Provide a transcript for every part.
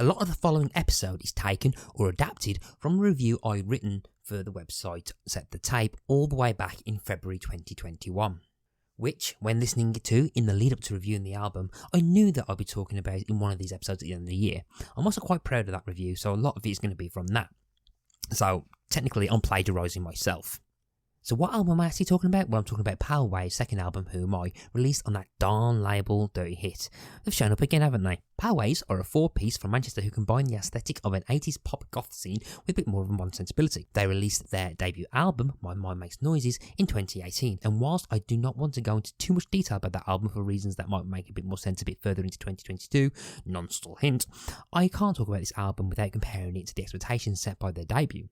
A lot of the following episode is taken or adapted from a review I written for the website Set the Tape all the way back in February 2021. Which, when listening to in the lead up to reviewing the album, I knew that I'd be talking about in one of these episodes at the end of the year. I'm also quite proud of that review, so a lot of it is going to be from that. So, technically, I'm plagiarising myself. So what album am I actually talking about? Well, I'm talking about Pale Wave's second album, Who Am I, released on that darn label Dirty Hit. They've shown up again, haven't they? Pale Waves are a four-piece from Manchester who combine the aesthetic of an 80s pop goth scene with a bit more of a modern sensibility. They released their debut album, My Mind Makes Noises, in 2018, and whilst I do not want to go into too much detail about that album for reasons that might make a bit more sense a bit further into 2022, non-stall hint, I can't talk about this album without comparing it to the expectations set by their debut.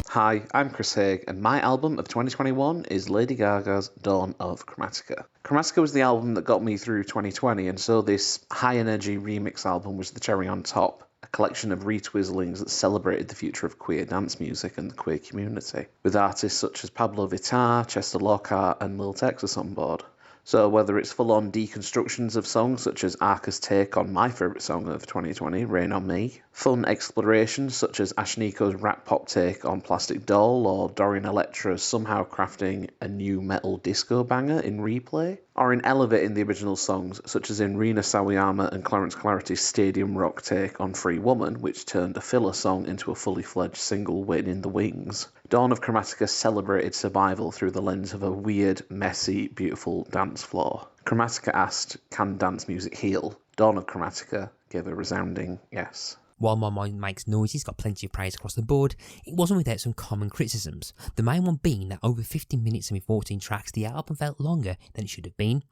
Hi, I'm Chris Haigh, and my album of 2021 is Lady Gaga's Dawn of Chromatica. Chromatica was the album that got me through 2020, and so this high-energy remix album was the cherry on top, a collection of retwizzlings that celebrated the future of queer dance music and the queer community, with artists such as Pablo Vittar, Chester Lockhart and Lil Texas on board. So whether it's full-on deconstructions of songs such as Arca's take on my favourite song of 2020, Rain on Me, fun explorations such as Ashniko's rap pop take on Plastic Doll, or Dorian Electra somehow crafting a new metal disco banger in Replay, or in elevating the original songs such as in Rina Sawayama and Clarence Clarity's stadium rock take on Free Woman, which turned a filler song into a fully fledged single waiting in the wings. Dawn of Chromatica celebrated survival through the lens of a weird, messy, beautiful dance floor. Chromatica asked, can dance music heal? Dawn of Chromatica gave a resounding yes. While My Mind Makes Noises got plenty of praise across the board, it wasn't without some common criticisms. The main one being that over 15 minutes and with 14 tracks, the album felt longer than it should have been.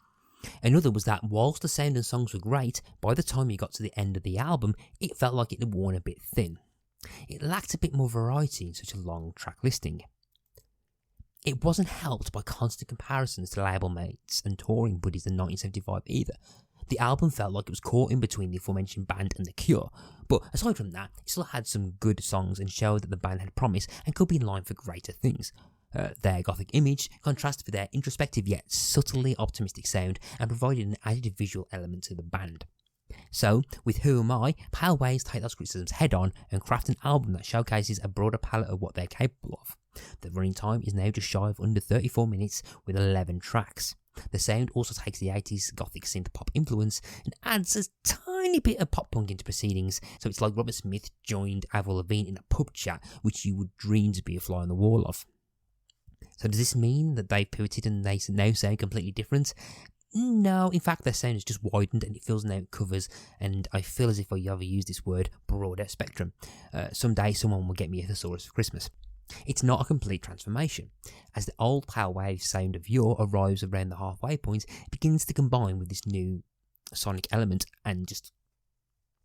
Another was that whilst the sound and songs were great, by the time you got to the end of the album, it felt like it had worn a bit thin. It lacked a bit more variety in such a long track listing. It wasn't helped by constant comparisons to label mates and touring buddies in 1975 either. The album felt like it was caught in between the aforementioned band and The Cure, but aside from that, it still had some good songs and showed that the band had promise and could be in line for greater things. Their gothic image contrasted with their introspective yet subtly optimistic sound and provided an added visual element to the band. So, with Who Am I, Pale Waves take those criticisms head on and craft an album that showcases a broader palette of what they're capable of. The running time is now just shy of under 34 minutes with 11 tracks. The sound also takes the 80s gothic synth pop influence and adds a tiny bit of pop punk into proceedings, so it's like Robert Smith joined Avril Lavigne in a pub chat which you would dream to be a fly on the wall of. So does this mean that they've pivoted and they now sound completely different? No, in fact their sound has just widened and it fills now covers, and I feel as if I ever use this word, broader spectrum. Someday someone will get me a thesaurus for Christmas. It's not a complete transformation. As the old Pale Wave sound of yore arrives around the halfway point, it begins to combine with this new sonic element and just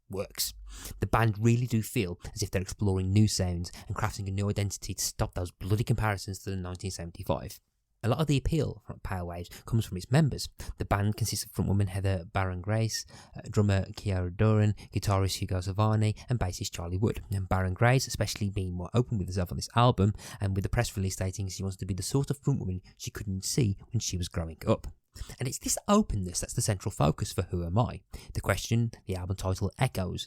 works. The band really do feel as if they're exploring new sounds and crafting a new identity to stop those bloody comparisons to the 1975. A lot of the appeal from Pale Waves comes from its members. The band consists of frontwoman Heather Barron-Grace, drummer Kiara Doran, guitarist Hugo Savani, and bassist Charlie Wood. And Barron-Grace, especially being more open with herself on this album, and with the press release stating she wants to be the sort of frontwoman she couldn't see when she was growing up. And it's this openness that's the central focus for Who Am I? The question the album title echoes.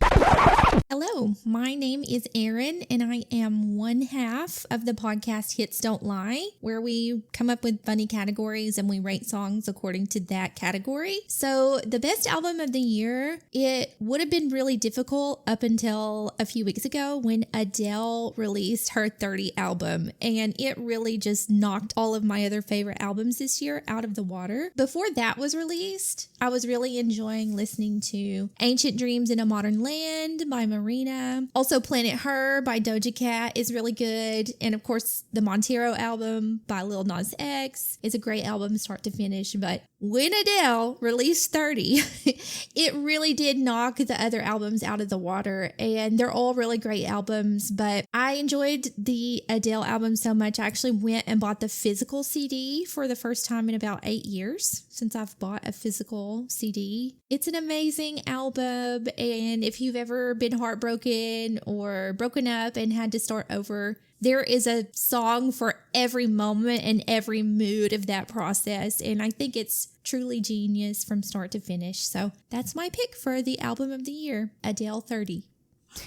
Hello, my name is Erin, and I am one half of the podcast Hits Don't Lie, where we come up with funny categories and we rate songs according to that category. So the best album of the year, it would have been really difficult up until a few weeks ago when Adele released her 30 album, and it really just knocked all of my other favorite albums this year out of the water. Before that was released, I was really enjoying listening to Ancient Dreams in a Modern Land by Marina. Also, Planet Her by Doja Cat is really good. And of course, the Montero album by Lil Nas X is a great album start to finish. But when Adele released 30, it really did knock the other albums out of the water. And they're all really great albums. But I enjoyed the Adele album so much, I actually went and bought the physical CD for the first time in about 8 years since I've bought a physical CD. It's an amazing album, and if you've ever been heartbroken or broken up and had to start over, there is a song for every moment and every mood of that process, and I think it's truly genius from start to finish. So that's my pick for the album of the year, Adele 30.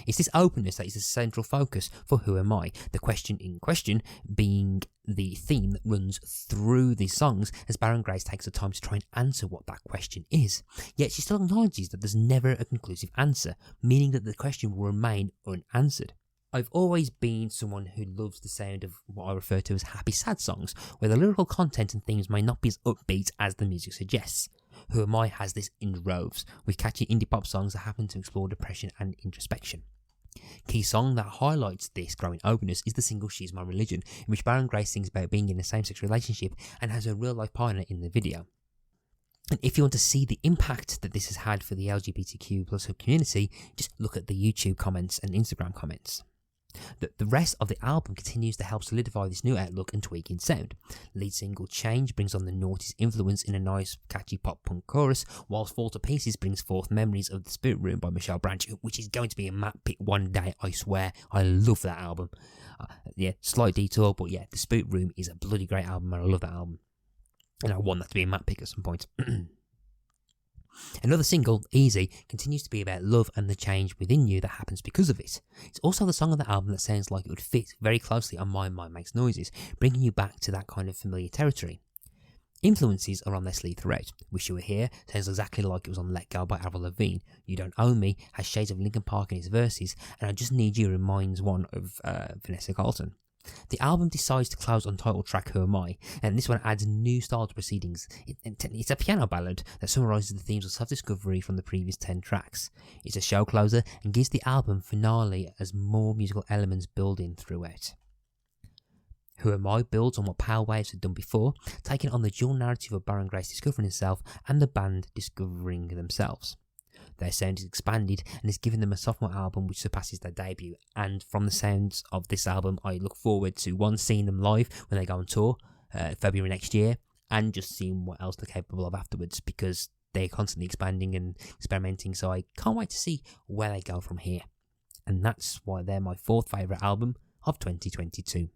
It's this openness that is the central focus for Who Am I, the question in question being the theme that runs through these songs as Baron Grace takes the time to try and answer what that question is. Yet she still acknowledges that there's never a conclusive answer, meaning that the question will remain unanswered. I've always been someone who loves the sound of what I refer to as happy sad songs, where the lyrical content and themes may not be as upbeat as the music suggests. Who Am I has this in droves, with catchy indie pop songs that happen to explore depression and introspection. Key song that highlights this growing openness is the single She's My Religion, in which Baron Grace sings about being in a same-sex relationship and has a real-life partner in the video. And if you want to see the impact that this has had for the LGBTQ plus community, just look at the YouTube comments and Instagram comments. The rest of the album continues to help solidify this new outlook and tweak in sound. Lead single Change brings on the noughties influence in a nice catchy pop punk chorus, whilst Fall to Pieces brings forth Memories of the Spirit Room by Michelle Branch, which is going to be a map pick one day, I swear. I love that album. Slight detour, but yeah, The Spirit Room is a bloody great album and I love that album. And I want that to be a map pick at some point. Another single, Easy, continues to be about love and the change within you that happens because of it. It's also the song of the album that sounds like it would fit very closely on My Mind Makes Noises, bringing you back to that kind of familiar territory. Influences are on their sleeve throughout. Wish You Were Here sounds exactly like it was on Let Go by Avril Lavigne. You Don't Own Me has shades of Linkin Park in its verses, and I Just Need You reminds one of Vanessa Carlton. The album decides to close on title track Who Am I, and this one adds new style to proceedings. It's a piano ballad that summarises the themes of self-discovery from the previous 10 tracks. It's a show closer and gives the album finale as more musical elements build in throughout. Who Am I builds on what Pale Waves had done before, taking on the dual narrative of Baron Grace discovering himself and the band discovering themselves. Their sound is expanded and is giving them a sophomore album which surpasses their debut, and from the sounds of this album I look forward to one, seeing them live when they go on tour February next year, and just seeing what else they're capable of afterwards, because they're constantly expanding and experimenting, so I can't wait to see where they go from here. And that's why they're my fourth favourite album of 2022.